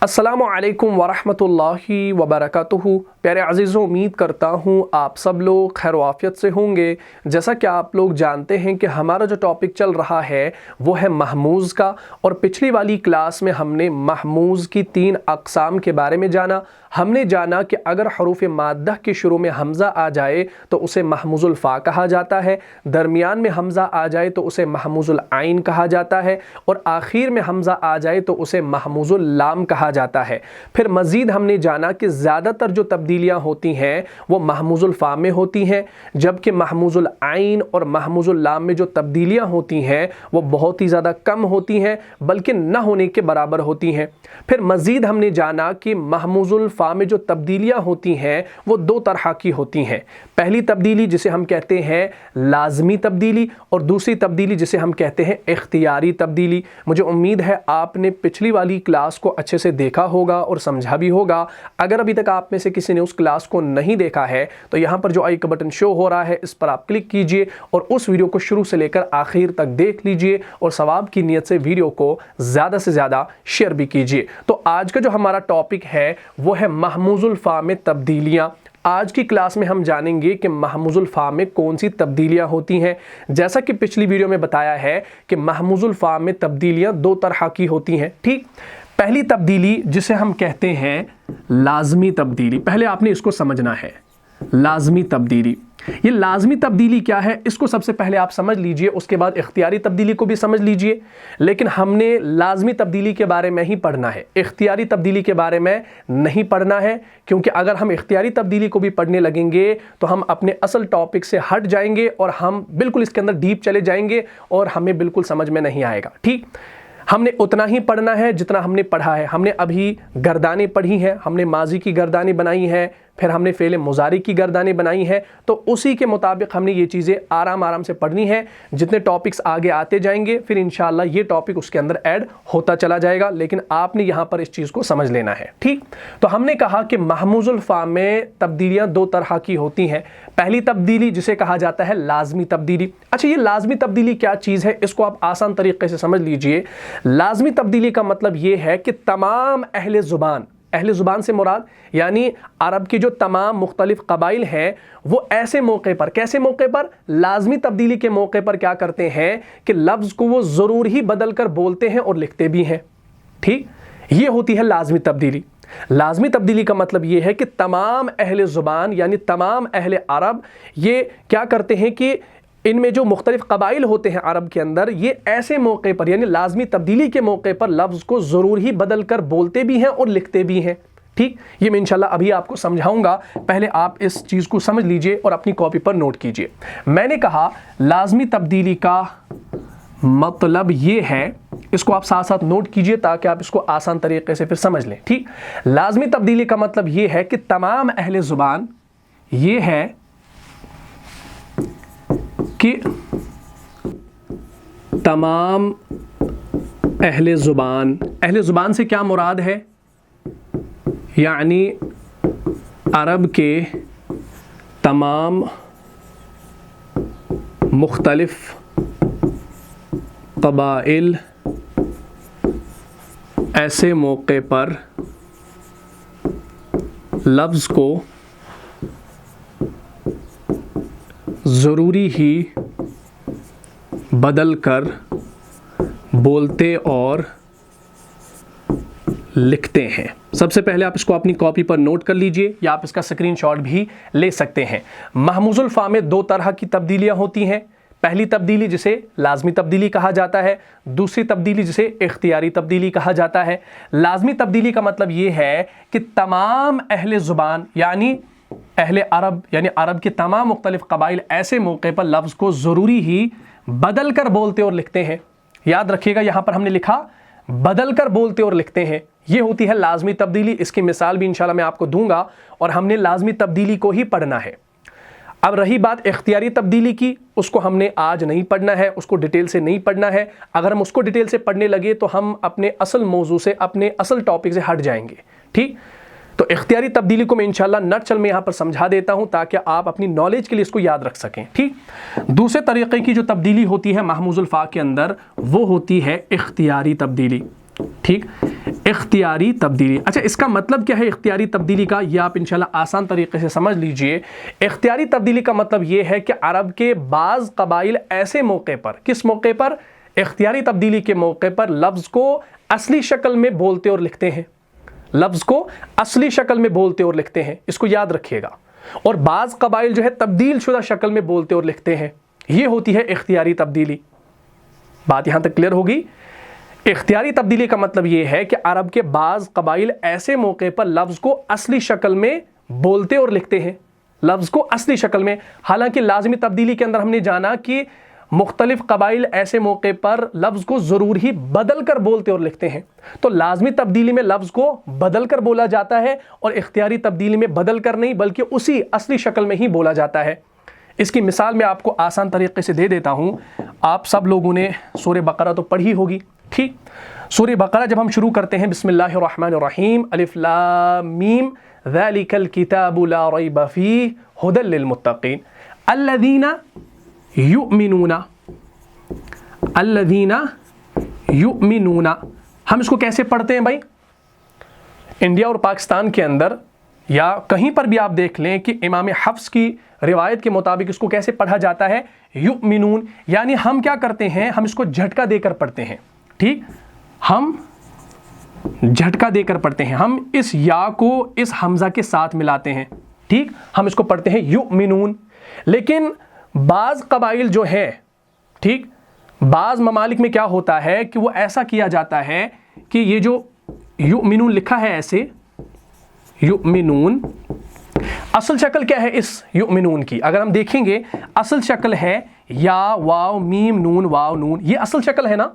السلام علیکم ورحمۃ اللہ وبرکاتہ۔ پیارے عزیزوں، امید کرتا ہوں آپ سب لوگ خیر و عافیت سے ہوں گے۔ جیسا کہ آپ لوگ جانتے ہیں کہ ہمارا جو ٹاپک چل رہا ہے وہ ہے محموز کا، اور پچھلی والی کلاس میں ہم نے محموز کی 3 اقسام کے بارے میں جانا۔ ہم نے جانا کہ اگر حروف مادہ کے شروع میں حمزہ آ جائے تو اسے محموز الفا کہا جاتا ہے، درمیان میں حمزہ آ جائے تو اسے محموز العین کہا جاتا ہے، اور آخر میں حمزہ آ جائے تو اسے محموز اللام کہا جاتا ہے۔ پھر مزید ہم نے جانا کہ زیادہ تر جو تبدیلیاں ہوتی ہیں وہ محموز الفا میں ہوتی ہیں، جبکہ محموز العین اور محموز اللام میں جو تبدیلیاں ہوتی ہیں وہ بہت ہی زیادہ کم ہوتی ہیں، بلکہ نہ ہونے کے برابر ہوتی ہیں۔ پھر مزید ہم نے جانا کہ محموز الفا میں جو تبدیلیاں ہوتی ہیں وہ 2 طرح کی ہوتی ہیں۔ پہلی تبدیلی جسے ہم کہتے ہیں لازمی تبدیلی، اور دوسری تبدیلی جسے ہم کہتے ہیں اختیاری تبدیلی۔ مجھے امید ہے آپ نے پچھلی والی کلاس کو اچھے سے دیکھا ہوگا اور سمجھا بھی ہوگا۔ اگر ابھی تک آپ میں سے کسی نے اس کلاس کو نہیں دیکھا ہے تو یہاں پر جو آئی کا بٹن شو ہو رہا ہے اس پر آپ کلک کیجئے اور اس ویڈیو کو شروع سے لے کر آخر تک دیکھ لیجئے، اور ثواب کی نیت سے ویڈیو کو زیادہ سے زیادہ شیئر بھی کیجئے۔ تو آج کا جو ہمارا ٹاپک ہے وہ ہے محموز الفا میں تبدیلیاں۔ آج کی کلاس میں ہم جانیں گے کہ محموز الفا میں کون سی تبدیلیاں ہوتی ہیں۔ جیسا کہ پچھلی ویڈیو میں بتایا ہے کہ محموز الفا میں تبدیلیاں 2 طرح کی ہوتی ہیں، ٹھیک۔ پہلی تبدیلی جسے ہم کہتے ہیں لازمی تبدیلی، پہلے آپ نے اس کو سمجھنا ہے۔ لازمی تبدیلی، یہ لازمی تبدیلی کیا ہے اس کو سب سے پہلے آپ سمجھ لیجئے، اس کے بعد اختیاری تبدیلی کو بھی سمجھ لیجئے۔ لیکن ہم نے لازمی تبدیلی کے بارے میں ہی پڑھنا ہے، اختیاری تبدیلی کے بارے میں نہیں پڑھنا ہے، کیونکہ اگر ہم اختیاری تبدیلی کو بھی پڑھنے لگیں گے تو ہم اپنے اصل ٹاپک سے ہٹ جائیں گے اور ہم بالکل اس کے اندر ڈیپ چلے جائیں گے اور ہمیں بالکل سمجھ میں نہیں آئے گا، ٹھیک۔ ہم نے اتنا ہی پڑھنا ہے جتنا ہم نے پڑھا ہے۔ ہم نے ابھی گردانیں پڑھی ہیں، ہم نے ماضی کی گردانیں بنائی ہیں، پھر ہم نے فعل مضارع کی گردانیں بنائی ہیں، تو اسی کے مطابق ہم نے یہ چیزیں آرام سے پڑھنی ہیں۔ جتنے ٹاپکس آگے آتے جائیں گے پھر انشاءاللہ یہ ٹاپک اس کے اندر ایڈ ہوتا چلا جائے گا، لیکن آپ نے یہاں پر اس چیز کو سمجھ لینا ہے، ٹھیک۔ تو ہم نے کہا کہ محموز الفا میں تبدیلیاں 2 طرح کی ہوتی ہیں۔ پہلی تبدیلی جسے کہا جاتا ہے لازمی تبدیلی۔ اچھا، یہ لازمی تبدیلی کیا چیز ہے اس کو آپ آسان طریقے سے سمجھ لیجئے۔ لازمی تبدیلی کا مطلب یہ ہے کہ تمام اہل زبان سے مراد یعنی عرب کی جو تمام مختلف قبائل ہیں وہ ایسے موقع پر، کیسے موقع پر؟ لازمی تبدیلی کے موقع پر کیا کرتے ہیں کہ لفظ کو وہ ضرور ہی بدل کر بولتے ہیں اور لکھتے بھی ہیں، ٹھیک۔ یہ ہوتی ہے لازمی تبدیلی۔ لازمی تبدیلی کا مطلب یہ ہے کہ تمام اہل زبان یعنی تمام اہل عرب یہ کیا کرتے ہیں کہ ان میں جو مختلف قبائل ہوتے ہیں عرب کے اندر، یہ ایسے موقع پر یعنی لازمی تبدیلی کے موقع پر لفظ کو ضرور ہی بدل کر بولتے بھی ہیں اور لکھتے بھی ہیں، ٹھیک۔ یہ میں انشاءاللہ ابھی آپ کو سمجھاؤں گا، پہلے آپ اس چیز کو سمجھ لیجئے اور اپنی کاپی پر نوٹ کیجئے۔ میں نے کہا لازمی تبدیلی کا مطلب یہ ہے، اس کو آپ ساتھ ساتھ نوٹ کیجئے تاکہ آپ اس کو آسان طریقے سے پھر سمجھ لیں، ٹھیک۔ لازمی تبدیلی کا مطلب یہ ہے کہ تمام اہل زبان، یہ ہے کہ تمام اہل زبان سے کیا مراد ہے؟ یعنی عرب کے تمام مختلف قبائل ایسے موقع پر لفظ کو ضروری ہی بدل کر بولتے اور لکھتے ہیں۔ سب سے پہلے آپ اس کو اپنی کاپی پر نوٹ کر لیجئے یا آپ اس کا اسکرین شاٹ بھی لے سکتے ہیں۔ محموز الفا میں 2 طرح کی تبدیلیاں ہوتی ہیں۔ پہلی تبدیلی جسے لازمی تبدیلی کہا جاتا ہے، دوسری تبدیلی جسے اختیاری تبدیلی کہا جاتا ہے۔ لازمی تبدیلی کا مطلب یہ ہے کہ تمام اہل زبان یعنی اہل عرب یعنی عرب کے تمام مختلف قبائل ایسے موقع پر لفظ کو ضروری ہی بدل کر بولتے اور لکھتے ہیں۔ یاد رکھیے گا یہاں پر ہم نے لکھا بدل کر بولتے اور لکھتے ہیں، یہ ہوتی ہے لازمی تبدیلی۔ اس کی مثال بھی انشاءاللہ میں آپ کو دوں گا، اور ہم نے لازمی تبدیلی کو ہی پڑھنا ہے۔ اب رہی بات اختیاری تبدیلی کی، اس کو ہم نے آج نہیں پڑھنا ہے، اس کو ڈیٹیل سے نہیں پڑھنا ہے۔ اگر ہم اس کو ڈیٹیل سے پڑھنے لگے تو ہم اپنے اصل موضوع سے، اپنے اصل ٹاپک سے ہٹ جائیں گے، ٹھیک۔ تو اختیاری تبدیلی کو میں انشاءاللہ نٹ چل میں یہاں پر سمجھا دیتا ہوں تاکہ آپ اپنی نالج کے لیے اس کو یاد رکھ سکیں، ٹھیک۔ دوسرے طریقے کی جو تبدیلی ہوتی ہے محموز الفا کے اندر وہ ہوتی ہے اختیاری تبدیلی۔ ٹھیک, اختیاری تبدیلی. اچھا اس کا مطلب کیا ہے اختیاری تبدیلی کا, یہ آپ انشاءاللہ آسان طریقے سے سمجھ لیجئے. اختیاری تبدیلی کا مطلب یہ ہے کہ عرب کے بعض قبائل ایسے موقع پر, کس موقع پر, اختیاری تبدیلی کے موقع پر لفظ کو اصلی شکل میں بولتے اور لکھتے ہیں, لفظ کو اصلی شکل میں بولتے اور لکھتے ہیں, اس کو یاد رکھیے گا. اور بعض قبائل جو ہے تبدیل شدہ شکل میں بولتے اور لکھتے ہیں, یہ ہوتی ہے اختیاری تبدیلی. بات یہاں تک کلیئر ہوگی. اختیاری تبدیلی کا مطلب یہ ہے کہ عرب کے بعض قبائل ایسے موقع پر لفظ کو اصلی شکل میں بولتے اور لکھتے ہیں, لفظ کو اصلی شکل میں. حالانکہ لازمی تبدیلی کے اندر ہم نے جانا کہ مختلف قبائل ایسے موقع پر لفظ کو ضرور ہی بدل کر بولتے اور لکھتے ہیں. تو لازمی تبدیلی میں لفظ کو بدل کر بولا جاتا ہے, اور اختیاری تبدیلی میں بدل کر نہیں بلکہ اسی اصلی شکل میں ہی بولا جاتا ہے. اس کی مثال میں آپ کو آسان طریقے سے دے دیتا ہوں. آپ سب لوگوں نے سورہ بقرہ تو پڑھی ہوگی, ٹھیک. سورہ بقرہ جب ہم شروع کرتے ہیں بسم اللہ الرحمن الرحیم, الف لام میم ذالک الکتاب لا ریب فیہ ھدی للمتقین الذین یؤمنون, الذین یؤمنون. ہم اس کو کیسے پڑھتے ہیں بھائی؟ انڈیا اور پاکستان کے اندر یا کہیں پر بھی آپ دیکھ لیں کہ امام حفص کی روایت کے مطابق اس کو کیسے پڑھا جاتا ہے, یؤمنون. یعنی ہم کیا کرتے ہیں, ہم اس کو جھٹکا دے کر پڑھتے ہیں, ٹھیک. ہم جھٹکا دے کر پڑھتے ہیں, ہم اس یا کو اس حمزہ کے ساتھ ملاتے ہیں, ٹھیک. ہم اس کو پڑھتے ہیں یؤمنون. لیکن بعض قبائل جو ہیں, ٹھیک, بعض ممالک میں کیا ہوتا ہے کہ وہ ایسا کیا جاتا ہے کہ یہ جو یؤمنون لکھا ہے ایسے یؤمنون, اصل شکل کیا ہے اس یؤمنون کی؟ اگر ہم دیکھیں گے اصل شکل ہے یا واو میم نون واو نون, یہ اصل شکل ہے نا.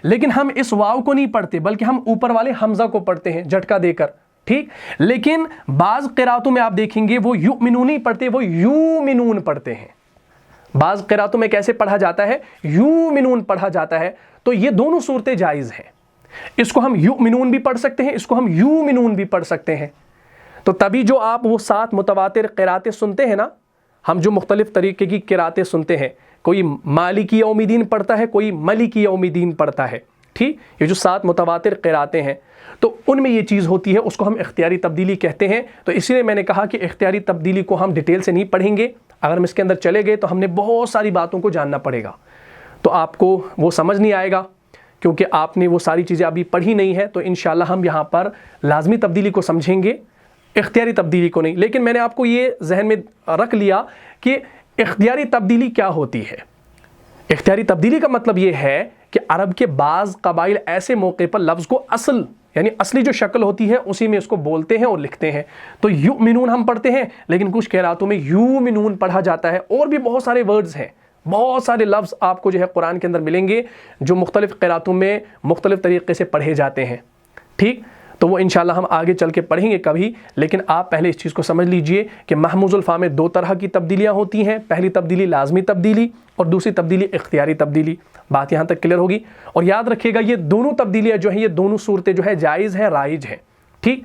لیکن ہم اس واو کو نہیں پڑھتے بلکہ ہم اوپر والے حمزہ کو پڑھتے ہیں جھٹکا دے کر, ٹھیک. لیکن بعض قراتوں میں آپ دیکھیں گے وہ یؤمنون نہیں پڑھتے, وہ یومنون پڑھتے ہیں. بعض قراتوں میں کیسے پڑھا جاتا ہے, یومنون پڑھا جاتا ہے. تو یہ دونوں صورتیں جائز ہیں. اس کو ہم یؤمنون بھی پڑھ سکتے ہیں, اس کو ہم یومنون بھی پڑھ سکتے ہیں. تو تبھی جو آپ وہ 7 متواتر قراتیں سنتے ہیں نا, ہم جو مختلف طریقے کی قراتیں سنتے ہیں, کوئی مالکی یوم الدین پڑھتا ہے, کوئی ملکی یوم الدین پڑھتا ہے, ٹھیک. یہ جو 7 متواتر قراتیں ہیں تو ان میں یہ چیز ہوتی ہے, اس کو ہم اختیاری تبدیلی کہتے ہیں. تو اسی لیے میں نے کہا کہ اختیاری تبدیلی کو ہم ڈیٹیل سے نہیں پڑھیں گے. اگر ہم اس کے اندر چلے گئے تو ہم نے بہت ساری باتوں کو جاننا پڑے گا, تو آپ کو وہ سمجھ نہیں آئے گا کیونکہ آپ نے وہ ساری چیزیں ابھی پڑھی نہیں ہے. تو انشاءاللہ ہم یہاں پر لازمی تبدیلی کو سمجھیں گے, اختیاری تبدیلی کو نہیں. لیکن میں نے آپ کو یہ ذہن میں رکھ لیا کہ اختیاری تبدیلی کیا ہوتی ہے. اختیاری تبدیلی کا مطلب یہ ہے کہ عرب کے بعض قبائل ایسے موقع پر لفظ کو اصل یعنی اصلی جو شکل ہوتی ہے اسی میں اس کو بولتے ہیں اور لکھتے ہیں. تو یؤمنون ہم پڑھتے ہیں, لیکن کچھ قراتوں میں یومنون پڑھا جاتا ہے. اور بھی بہت سارے ورڈز ہیں, بہت سارے لفظ آپ کو جو ہے قرآن کے اندر ملیں گے جو مختلف قراتوں میں مختلف طریقے سے پڑھے جاتے ہیں, ٹھیک. تو وہ انشاءاللہ ہم آگے چل کے پڑھیں گے کبھی. لیکن آپ پہلے اس چیز کو سمجھ لیجئے کہ محموز الفاء میں 2 طرح کی تبدیلیاں ہوتی ہیں. پہلی تبدیلی لازمی تبدیلی اور دوسری تبدیلی اختیاری تبدیلی. بات یہاں تک کلیئر ہوگی. اور یاد رکھیے گا یہ دونوں تبدیلیاں جو ہیں, یہ دونوں صورتیں جو ہے جائز ہیں, رائج ہیں, ٹھیک.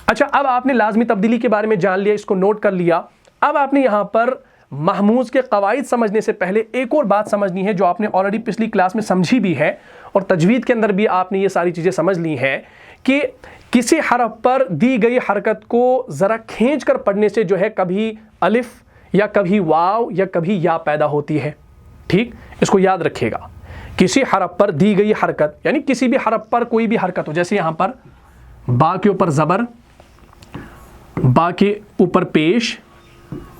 اچھا اب آپ نے لازمی تبدیلی کے بارے میں جان لیا, اس کو نوٹ کر لیا. اب آپ نے یہاں پر محموز کے قواعد سمجھنے سے پہلے ایک اور بات سمجھنی ہے جو آپ نے آلریڈی پچھلی کلاس میں سمجھی بھی ہے, اور تجوید کے اندر بھی آپ نے یہ ساری چیزیں سمجھ لی ہیں کہ کسی حرف پر دی گئی حرکت کو ذرا کھینچ کر پڑھنے سے جو ہے کبھی الف یا کبھی واو یا کبھی یا پیدا ہوتی ہے, ٹھیک. اس کو یاد رکھیے گا. کسی حرف پر دی گئی حرکت یعنی کسی بھی حرف پر کوئی بھی حرکت ہو, جیسے یہاں پر با کے اوپر زبر, با کے اوپر پیش,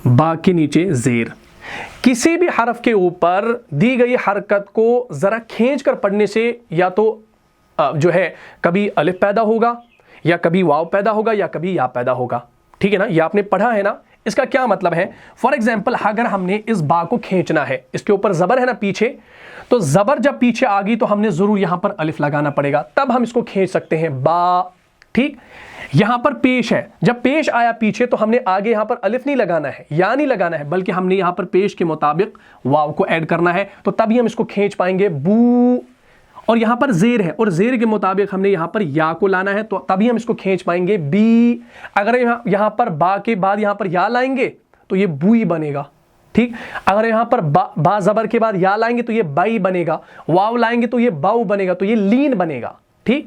با کے نیچے زیر. کسی بھی حرف کے اوپر دی گئی حرکت کو ذرا کھینچ کر پڑھنے سے یا تو جو ہے کبھی الف پیدا ہوگا یا کبھی واو پیدا ہوگا یا کبھی یا پیدا ہوگا, ٹھیک ہے نا. یہ آپ نے پڑھا ہے نا. اس کا کیا مطلب ہے؟ فار ایگزامپل اگر ہم نے اس با کو کھینچنا ہے, اس کے اوپر زبر ہے نا پیچھے, تو زبر جب پیچھے آ گئی تو ہم نے ضرور یہاں پر الف لگانا پڑے گا, تب ہم اس کو کھینچ سکتے ہیں با, ٹھیک. یہاں پر پیش ہے, جب پیش آیا پیچھے تو ہم نے آگے یہاں پر الف نہیں لگانا ہے یا نہیں لگانا ہے, بلکہ ہم نے یہاں پر پیش کے مطابق واو کو ایڈ کرنا ہے, تو تبھی ہم اس کو کھینچ پائیں گے بو. اور یہاں پر زیر ہے اور زیر کے مطابق ہم نے یہاں پر یا کو لانا ہے, تو تبھی ہم اس کو کھینچ پائیں گے بی. اگر یہاں پر با کے بعد یہاں پر یا لائیں گے تو یہ بوئی بنے گا, ٹھیک. اگر یہاں پر با زبر کے بعد یا لائیں گے تو یہ بائی بنے گا, واو لائیں گے تو یہ باؤ بنے گا, تو یہ لین بنے گا, ٹھیک.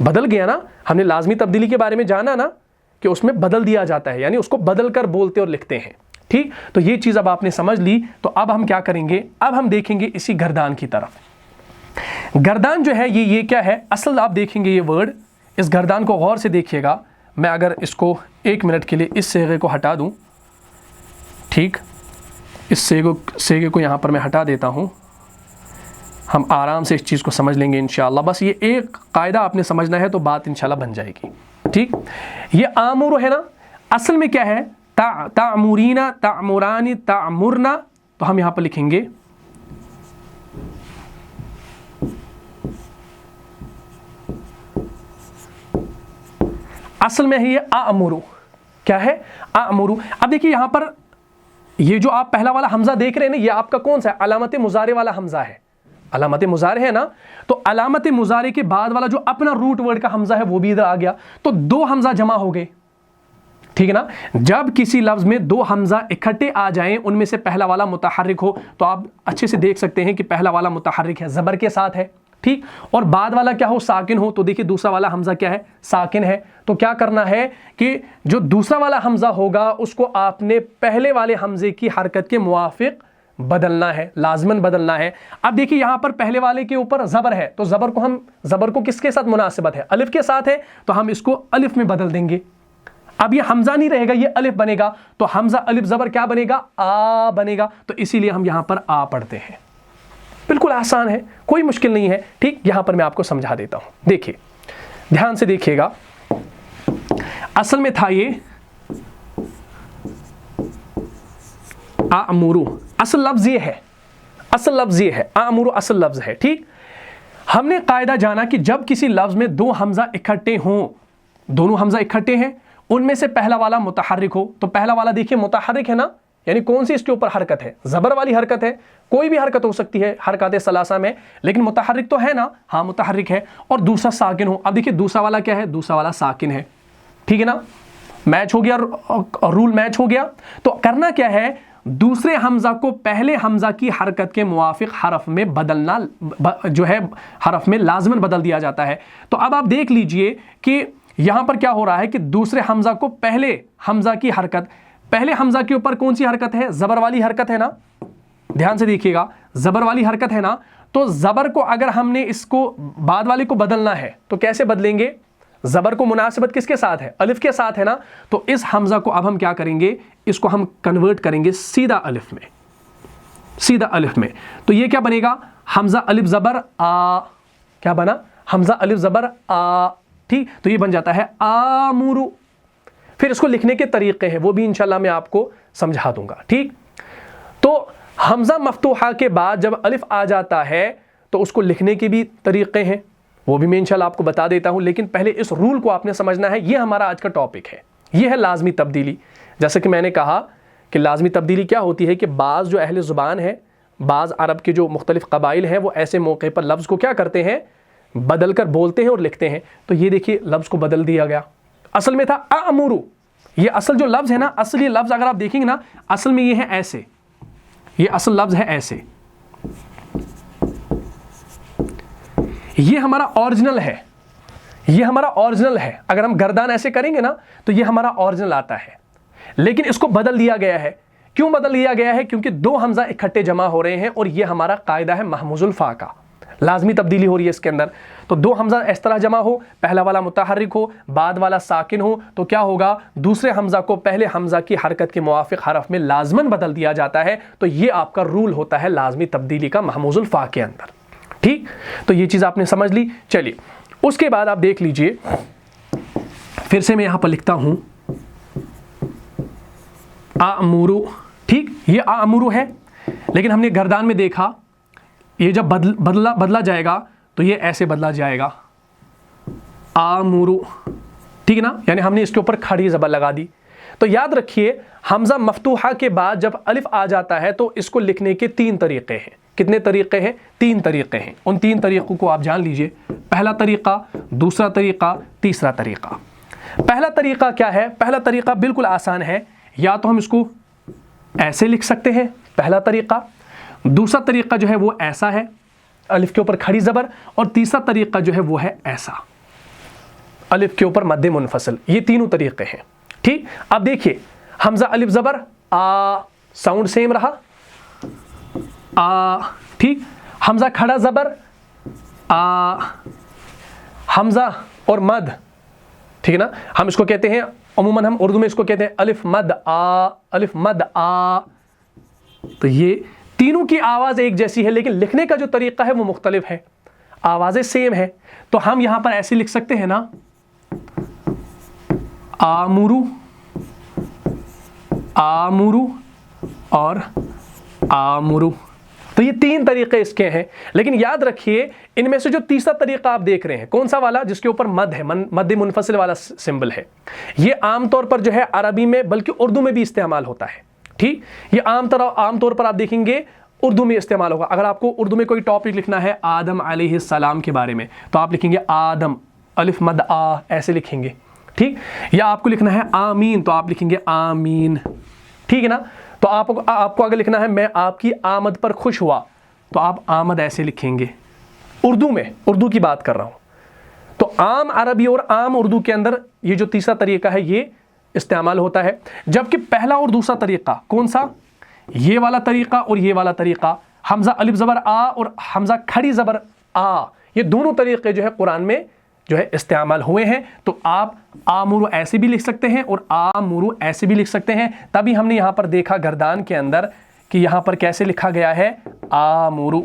بدل گیا نا, ہم نے لازمی تبدیلی کے بارے میں جانا نا کہ اس میں بدل دیا جاتا ہے, یعنی اس کو بدل کر بولتے اور لکھتے ہیں. ٹھیک, تو یہ چیز اب آپ نے سمجھ لی. تو اب ہم کیا کریں گے, اب ہم دیکھیں گے اسی گردان کی طرف. گردان جو ہے یہ کیا ہے, اصل آپ دیکھیں گے یہ ورڈ, اس گردان کو غور سے دیکھیے گا. میں اگر اس کو 1 منٹ کے لیے اس صیغے کو ہٹا دوں, ٹھیک, اس صیغے کو یہاں پر میں ہٹا دیتا ہوں, ہم آرام سے اس چیز کو سمجھ لیں گے انشاءاللہ. بس یہ ایک قاعدہ آپ نے سمجھنا ہے تو بات انشاءاللہ بن جائے گی. ٹھیک, یہ آمر ہے نا, اصل میں کیا ہے, تعمرینا, تعمرانی, تعمرنا. تو ہم یہاں پر لکھیں گے اصل میں ہے یہ آمرو. کیا ہے, آمرو. اب دیکھیے یہاں پر یہ جو آپ پہلا والا حمزہ دیکھ رہے ہیں نا, یہ آپ کا کون سا ہے, علامت مضارع والا حمزہ ہے. علامت مضارع ہے نا, تو علامت مضارع کے بعد والا جو اپنا روٹ ورڈ کا حمزہ ہے وہ بھی ادھر آ گیا, تو 2 حمزہ جمع ہو گئے. ٹھیک ہے نا, جب کسی لفظ میں 2 حمزہ اکٹھے آ جائیں, ان میں سے پہلا والا متحرک ہو, تو آپ اچھے سے دیکھ سکتے ہیں کہ پہلا والا متحرک ہے, زبر کے ساتھ ہے. ٹھیک, اور بعد والا کیا ہو, ساکن ہو. تو دیکھیے دوسرا والا حمزہ کیا ہے, ساکن ہے. تو کیا کرنا ہے کہ جو دوسرا والا حمزہ ہوگا اس کو آپ نے پہلے والے حمزے کی حرکت کے موافق بدلنا ہے, لازماً بدلنا ہے. اب دیکھیے یہاں پر پہلے والے کے اوپر زبر ہے, تو زبر کو کس کے ساتھ مناسبت ہے, الف کے ساتھ ہے, تو ہم اس کو الف میں بدل دیں گے. اب یہ حمزہ نہیں رہے گا, یہ الف بنے گا, تو حمزہ الف زبر کیا بنے گا, آ بنے گا. تو اسی لیے ہم یہاں پر آ پڑھتے ہیں. بالکل آسان ہے, کوئی مشکل نہیں ہے. ٹھیک, یہاں پر میں آپ کو سمجھا دیتا ہوں. دیکھیے, دھیان سے دیکھیے گا. اصل میں تھا یہ آمرو, اصل لفظ یہ ہے, اصل لفظ یہ ہے, آمرو اصل لفظ ہے. ٹھیک, ہم نے قاعدہ جانا کہ جب کسی لفظ میں 2 حمزہ اکٹھے ہوں, دونوں حمزہ اکٹھے ہیں, ان میں سے پہلا والا متحرک ہو, تو پہلا والا دیکھیے متحرک ہے نا, یعنی کون سی اس کے اوپر حرکت ہے, زبر والی حرکت ہے. کوئی بھی حرکت ہو سکتی ہے حرکات ثلاثہ میں, لیکن متحرک تو ہے نا, ہاں متحرک ہے. اور دوسرا ساکن ہو. اب دیکھیے دوسرا والا کیا ہے, دوسرا والا ساکن ہے. ٹھیک ہے نا, میچ ہو گیا, رول میچ ہو گیا. تو کرنا کیا ہے, دوسرے حمزہ کو پہلے حمزہ کی حرکت کے موافق حرف میں بدلنا, جو ہے حرف میں لازماً بدل دیا جاتا ہے. تو اب آپ دیکھ لیجئے کہ یہاں پر کیا ہو رہا ہے کہ دوسرے حمزہ کو پہلے حمزہ کی حرکت, پہلے حمزہ کے اوپر کون سی حرکت ہے, زبر والی حرکت ہے نا. دھیان سے دیکھیے گا, زبر والی حرکت ہے نا, تو زبر کو اگر ہم نے اس کو بعد والے کو بدلنا ہے تو کیسے بدلیں گے, زبر کو مناسبت کس کے ساتھ ہے, الف کے ساتھ ہے نا. تو اس حمزہ کو اب ہم کیا کریں گے, اس کو ہم کنورٹ کریں گے سیدھا الف میں, سیدھا الف میں. تو یہ کیا بنے گا, حمزہ الف زبر آ. کیا بنا, حمزہ الف زبر آ. ٹھیک, تو یہ بن جاتا ہے آمرو. پھر اس کو لکھنے کے طریقے ہیں, وہ بھی انشاءاللہ میں آپ کو سمجھا دوں گا. ٹھیک, تو حمزہ مفتوحہ کے بعد جب الف آ جاتا ہے تو اس کو لکھنے کے بھی طریقے ہیں, وہ بھی میں انشاءاللہ آپ کو بتا دیتا ہوں. لیکن پہلے اس رول کو آپ نے سمجھنا ہے. یہ ہمارا آج کا ٹاپک ہے, یہ ہے لازمی تبدیلی. جیسے کہ میں نے کہا کہ لازمی تبدیلی کیا ہوتی ہے کہ بعض جو اہل زبان ہے, بعض عرب کے جو مختلف قبائل ہیں, وہ ایسے موقع پر لفظ کو کیا کرتے ہیں, بدل کر بولتے ہیں اور لکھتے ہیں. تو یہ دیکھیے لفظ کو بدل دیا گیا. اصل میں تھا آمرو, یہ اصل جو لفظ ہے نا, اصل یہ لفظ اگر آپ دیکھیں گے نا, اصل میں یہ ہے ایسے, یہ اصل لفظ ہے ایسے, یہ ہمارا اوریجنل ہے, یہ ہمارا اوریجنل ہے. اگر ہم گردان ایسے کریں گے نا تو یہ ہمارا اوریجنل آتا ہے, لیکن اس کو بدل دیا گیا ہے. کیوں بدل دیا گیا ہے, کیونکہ 2 حمزہ اکٹھے جمع ہو رہے ہیں, اور یہ ہمارا قاعدہ ہے محموز الفا کا. لازمی تبدیلی ہو رہی ہے اس کے اندر. تو 2 حمزہ اس طرح جمع ہو, پہلا والا متحرک ہو, بعد والا ساکن ہو, تو کیا ہوگا, دوسرے حمزہ کو پہلے حمزہ کی حرکت کے موافق حرف میں لازماً بدل دیا جاتا ہے. تو یہ آپ کا رول ہوتا ہے لازمی تبدیلی کا محموز الفا کے اندر. ٹھیک, تو یہ چیز آپ نے سمجھ لی. چلیے اس کے بعد آپ دیکھ لیجئے, پھر سے میں یہاں پر لکھتا ہوں آمرو. ٹھیک, یہ آمرو ہے, لیکن ہم نے گردان میں دیکھا یہ جب بدلا جائے گا تو یہ ایسے بدلا جائے گا, آمرو. ٹھیک ہے نا, یعنی ہم نے اس کے اوپر کھڑی زبر لگا دی. تو یاد رکھیے حمزہ مفتوحہ کے بعد جب الف آ جاتا ہے تو اس کو لکھنے کے 3 طریقے ہیں. کتنے طریقے ہیں, 3 طریقے ہیں. ان 3 طریقوں کو آپ جان لیجئے. پہلا طریقہ, دوسرا طریقہ, تیسرا طریقہ. پہلا طریقہ کیا ہے, پہلا طریقہ بالکل آسان ہے. یا تو ہم اس کو ایسے لکھ سکتے ہیں, پہلا طریقہ. دوسرا طریقہ جو ہے وہ ایسا ہے, الف کے اوپر کھڑی زبر. اور تیسرا طریقہ جو ہے وہ ہے ایسا. الف کے اوپر مد منفصل، یہ تینوں طریقے ہیں، ٹھیک۔ اب دیکھیے حمزہ الف زبر آ، ساؤنڈ سیم رہا آ، ٹھیک۔ حمزہ کھڑا زبر آ، حمزہ اور مد، ٹھیک ہے نا، ہم اس کو کہتے ہیں عموماً ہم اردو میں اس کو کہتے ہیں الف مد آ، الف مد آ۔ تو یہ تینوں کی آواز ایک جیسی ہے لیکن لکھنے کا جو طریقہ ہے وہ مختلف ہے، آوازیں سیم ہے۔ تو ہم یہاں پر ایسے لکھ سکتے ہیں نا، آمرو، آمرو اور آمرو۔ تو یہ تین طریقے اس کے ہیں، لیکن یاد رکھیے ان میں سے جو تیسرا طریقہ آپ دیکھ رہے ہیں کون سا والا، جس کے اوپر مد ہے، مد منفصل والا سمبل ہے، یہ عام طور پر جو ہے عربی میں بلکہ اردو میں بھی استعمال ہوتا ہے، ٹھیک۔ یہ عام طور پر آپ دیکھیں گے اردو میں استعمال ہوگا۔ اگر آپ کو اردو میں کوئی ٹاپک لکھنا ہے آدم علیہ السلام کے بارے میں تو آپ لکھیں گے آدم، الف مد آ، ایسے لکھیں گے، ٹھیک۔ یا آپ کو لکھنا ہے آمین تو آپ لکھیں گے آمین، ٹھیک ہے نا۔ تو آپ کو اگر لکھنا ہے میں آپ کی آمد پر خوش ہوا تو آپ آمد ایسے لکھیں گے، اردو میں، اردو کی بات کر رہا ہوں۔ تو عام عربی اور عام اردو کے اندر یہ جو تیسرا طریقہ ہے یہ استعمال ہوتا ہے، جبکہ پہلا اور دوسرا طریقہ کون سا، یہ والا طریقہ اور یہ والا طریقہ، حمزہ الف زبر آ اور حمزہ کھڑی زبر آ، یہ دونوں طریقے جو ہے قرآن میں جو ہے استعمال ہوئے ہیں۔ تو آپ آمرو ایسے بھی لکھ سکتے ہیں اور آمرو ایسے بھی لکھ سکتے ہیں۔ تبھی ہم نے یہاں پر دیکھا گردان کے اندر کہ یہاں پر کیسے لکھا گیا ہے آمرو،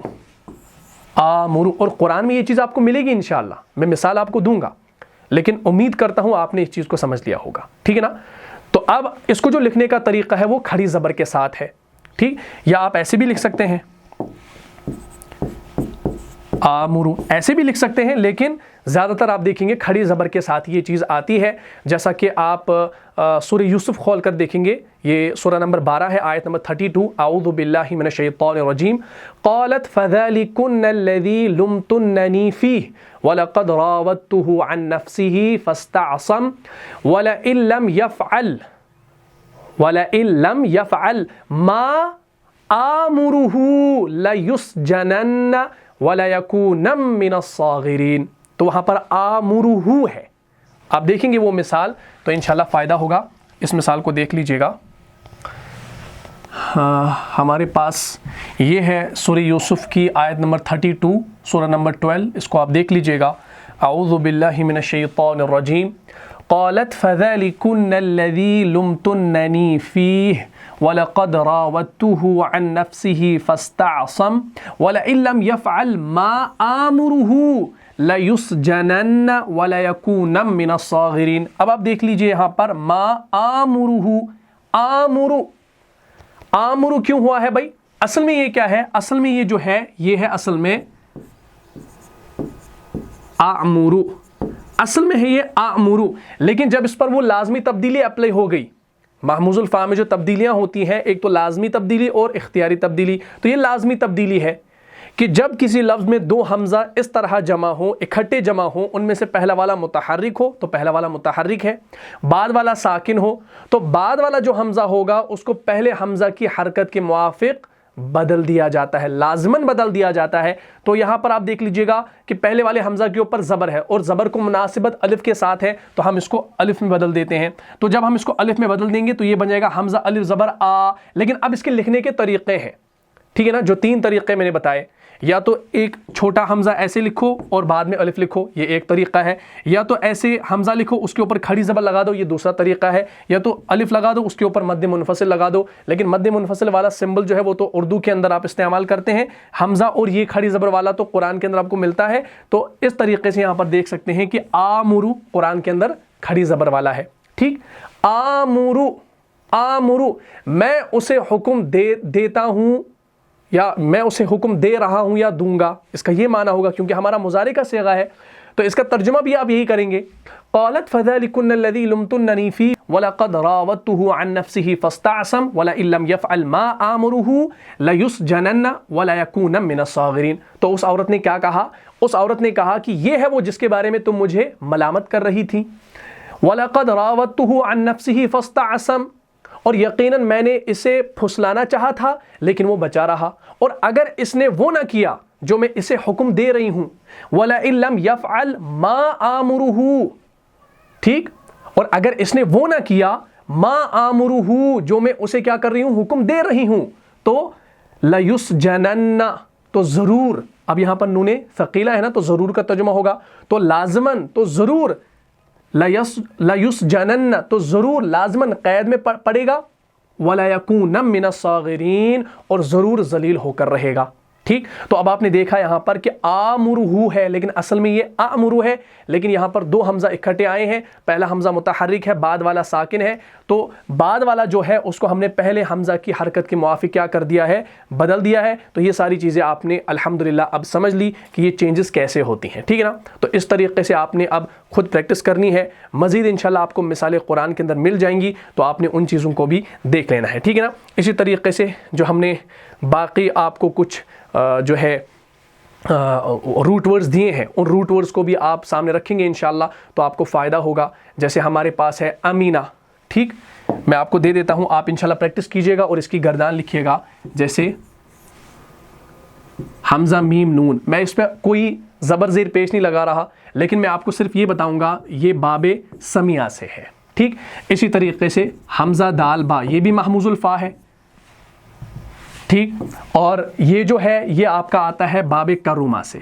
آمرو، اور قرآن میں یہ چیز آپ کو ملے گی انشاءاللہ، میں مثال آپ کو دوں گا، لیکن امید کرتا ہوں آپ نے اس چیز کو سمجھ لیا ہوگا، ٹھیک ہے نا۔ تو اب اس کو جو لکھنے کا طریقہ ہے وہ کھڑی زبر کے ساتھ ہے، ٹھیک، یا آپ ایسے بھی لکھ سکتے ہیں آمرو، ایسے بھی لکھ سکتے ہیں، لیکن زیادہ تر آپ دیکھیں گے کھڑی زبر کے ساتھ یہ چیز آتی ہے، جیسا کہ آپ سورہ یوسف کھول کر دیکھیں گے، یہ سورہ نمبر 12 ہے، آیت نمبر 32، اعوذ باللہ من الشیطان الرجیم، قالت فذلکن الذی لمتننی فیہ ولقد راودته عن نفسه فاستعصم ولئن لم يفعل ما آمره لیسجنن وَلَيَكُونَمْ مِنَ الصَّاغِرِينَ۔ تو وہاں پر آمرہ ہے، آپ دیکھیں گے وہ مثال تو انشاءاللہ فائدہ ہوگا، اس مثال کو دیکھ لیجئے گا۔ ہمارے پاس یہ ہے سورہ یوسف کی آیت نمبر 32، سورہ نمبر 12، اس کو آپ دیکھ لیجئے گا۔ اعوذ باللہ من الشیطان الرجیم، قالت فذلکن الذی لمتننی فیہ وَلَقَدْ رَاوَدتُّهُ عَن نَفْسِهِ فَاسْتَعْصَمَ وَلَئِن لَّمْ يَفْعَلْ مَا آمُرُهُ لَيُسْجَنَنَّ وَلَيَكُونَمْ مِنَ الصَّاغِرِينَ۔ اب آپ دیکھ لیجئے یہاں پر ما آمُرُهُ، آمُرُ، آمُرُ کیوں ہوا ہے بھائی؟ اصل میں یہ کیا ہے؟ اصل میں یہ جو ہے یہ ہے اصل میں آمُرُ، اصل میں ہے یہ آمُرُ، لیکن جب اس پر وہ لازمی تبدیلی اپلائی ہو گئی، محموز الفاء میں جو تبدیلیاں ہوتی ہیں ایک تو لازمی تبدیلی اور اختیاری تبدیلی، تو یہ لازمی تبدیلی ہے کہ جب کسی لفظ میں دو حمزہ اس طرح جمع ہوں، اکٹھے جمع ہوں، ان میں سے پہلا والا متحرک ہو تو پہلا والا متحرک ہے، بعد والا ساکن ہو تو بعد والا جو حمزہ ہوگا اس کو پہلے حمزہ کی حرکت کے موافق بدل دیا جاتا ہے، لازماً بدل دیا جاتا ہے۔ تو یہاں پر آپ دیکھ لیجئے گا کہ پہلے والے حمزہ کے اوپر زبر ہے اور زبر کو مناسبت الف کے ساتھ ہے تو ہم اس کو الف میں بدل دیتے ہیں۔ تو جب ہم اس کو الف میں بدل دیں گے تو یہ بن جائے گا حمزہ الف زبر آ، لیکن اب اس کے لکھنے کے طریقے ہیں، ٹھیک ہے نا، جو تین طریقے میں نے بتائے، یا تو ایک چھوٹا حمزہ ایسے لکھو اور بعد میں الف لکھو، یہ ایک طریقہ ہے، یا تو ایسے حمزہ لکھو اس کے اوپر کھڑی زبر لگا دو، یہ دوسرا طریقہ ہے، یا تو الف لگا دو اس کے اوپر مد منفصل لگا دو، لیکن مد منفصل والا سمبل جو ہے وہ تو اردو کے اندر آپ استعمال کرتے ہیں، حمزہ اور یہ کھڑی زبر والا تو قرآن کے اندر آپ کو ملتا ہے۔ تو اس طریقے سے یہاں پر دیکھ سکتے ہیں کہ آمرو قرآن کے اندر کھڑی زبر والا ہے، ٹھیک، آمرو، آمرو، میں اسے حکم دیتا ہوں یا میں اسے حکم دے رہا ہوں یا دوں گا، اس کا یہ معنی ہوگا کیونکہ ہمارا مضارع کا صیغہ ہے، تو اس کا ترجمہ بھی آپ یہی کریں گے، قالت فذلکن الذی لمتننی فیہ ولقد راودتہ عن نفسہ فاستعصم ولئن لم یفعل ما آمرہ لیسجنن ولیکون من الصاغرین۔ تو اس عورت نے کیا کہا؟ اس عورت نے کہا کہ یہ ہے وہ جس کے بارے میں تم مجھے ملامت کر رہی تھی، وَلَقَدْ رَاوَدتُّهُ عَن نَفْسِهِ فَاسْتَعْصَمَ، اور یقیناً میں نے اسے پھسلانا چاہا تھا لیکن وہ بچا رہا، اور اگر اس نے وہ نہ کیا جو میں اسے حکم دے رہی ہوں، وَلَئِن لَّمْ يَفْعَلْ مَا آمُرُهُ، ٹھیک. اور اگر اس نے وہ نہ کیا ما آمرہو جو میں اسے کیا کر رہی ہوں حکم دے رہی ہوں تو لیسجنن تو ضرور, اب یہاں پر نون ثقیلہ ہے نا تو ضرور کا ترجمہ ہوگا تو لازمن تو ضرور, لیسجنن تو ضرور لازمن قید میں پڑے گا, ولا یکون من الصاغرین اور ضرور ذلیل ہو کر رہے گا. ٹھیک. تو اب آپ نے دیکھا یہاں پر کہ آمرہو ہے لیکن اصل میں یہ آمرو ہے, لیکن یہاں پر دو حمزہ اکٹھے آئے ہیں, پہلا حمزہ متحرک ہے بعد والا ساکن ہے, تو بعد والا جو ہے اس کو ہم نے پہلے حمزہ کی حرکت کے موافق کیا کر دیا ہے, بدل دیا ہے. تو یہ ساری چیزیں آپ نے الحمدللہ اب سمجھ لی کہ یہ چینجز کیسے ہوتی ہیں. ٹھیک ہے نا. تو اس طریقے سے آپ نے اب خود پریکٹس کرنی ہے. مزید انشاءاللہ آپ کو مثالیں قرآن کے اندر مل جائیں گی تو آپ نے ان چیزوں کو بھی دیکھ لینا ہے. ٹھیک ہے نا. اسی طریقے سے جو ہم نے باقی آپ کو کچھ جو ہے روٹ ورڈز دیے ہیں ان روٹ ورڈز کو بھی آپ سامنے رکھیں گے انشاءاللہ تو آپ کو فائدہ ہوگا. جیسے ہمارے پاس ہے امینہ. ٹھیک. میں آپ کو دے دیتا ہوں, آپ انشاءاللہ پریکٹس کیجئے گا اور اس کی گردان لکھیے گا. جیسے حمزہ میم نون, میں اس پہ کوئی زبر زیر پیش نہیں لگا رہا لیکن میں آپ کو صرف یہ بتاؤں گا یہ باب سمیہ سے ہے. ٹھیک. اسی طریقے سے حمزہ دال با یہ بھی محموز الفا ہے. ٹھیک. اور یہ جو ہے یہ آپ کا آتا ہے باب کروما سے.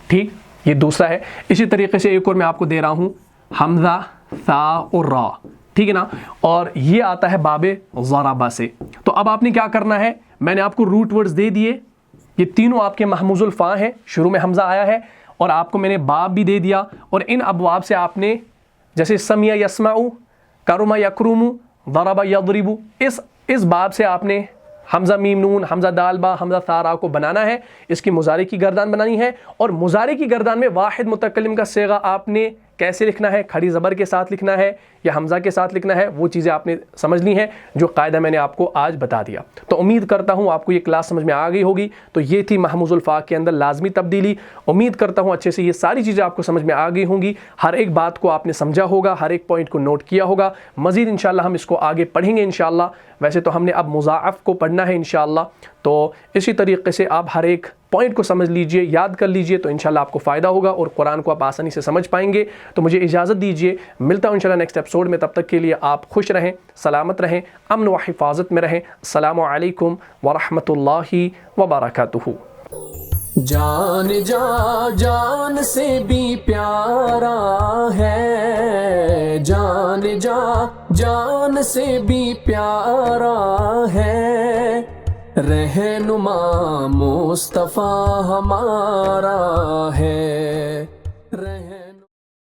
ٹھیک. یہ دوسرا ہے. اسی طریقے سے ایک اور میں آپ کو دے رہا ہوں حمزہ ثا اور را. ٹھیک ہے نا. اور یہ آتا ہے باب ضربہ سے. تو اب آپ نے کیا کرنا ہے, میں نے آپ کو روٹ ورڈز دے دیے, یہ تینوں آپ کے محموز الفا ہیں, شروع میں حمزہ آیا ہے اور آپ کو میں نے باب بھی دے دیا, اور ان ابواب سے آپ نے جیسے سمیع یسمع, کرم یکرم, ضرب یضرب, اس باب سے آپ نے حمزہ میم نون, حمزہ دال با, حمزہ ثارا کو بنانا ہے. اس کی مضارع کی گردان بنانی ہے, اور مضارع کی گردان میں واحد متکلم کا صیغہ آپ نے کیسے لکھنا ہے, کھڑی زبر کے ساتھ لکھنا ہے یا حمزہ کے ساتھ لکھنا ہے, وہ چیزیں آپ نے سمجھ لی ہیں جو قاعدہ میں نے آپ کو آج بتا دیا. تو امید کرتا ہوں آپ کو یہ کلاس سمجھ میں آ گئی ہوگی. تو یہ تھی محموز الفا کے اندر لازمی تبدیلی. امید کرتا ہوں اچھے سے یہ ساری چیزیں آپ کو سمجھ میں آ گئی ہوں گی, ہر ایک بات کو آپ نے سمجھا ہوگا, ہر ایک پوائنٹ کو نوٹ کیا ہوگا. مزید انشاءاللہ ہم اس کو آگے پڑھیں گے انشاءاللہ. ویسے تو ہم نے اب مضاعف کو پڑھنا ہے انشاءاللہ, تو اسی طریقے سے آپ ہر ایک پوائنٹ کو سمجھ لیجئے, یاد کر لیجئے, تو انشاءاللہ آپ کو فائدہ ہوگا اور قرآن کو آپ آسانی سے سمجھ پائیں گے. تو مجھے اجازت دیجئے, ملتا ہوں انشاءاللہ نیکسٹ ایپیسوڈ میں. تب تک کے لیے آپ خوش رہیں, سلامت رہیں, امن و حفاظت میں رہیں. السلام علیکم ورحمۃ اللہ وبرکاتہ. جان جا جان سے بھی پیارا ہے, جان جا جان سے بھی پیارا ہے, رہنما مصطفیٰ ہمارا ہے.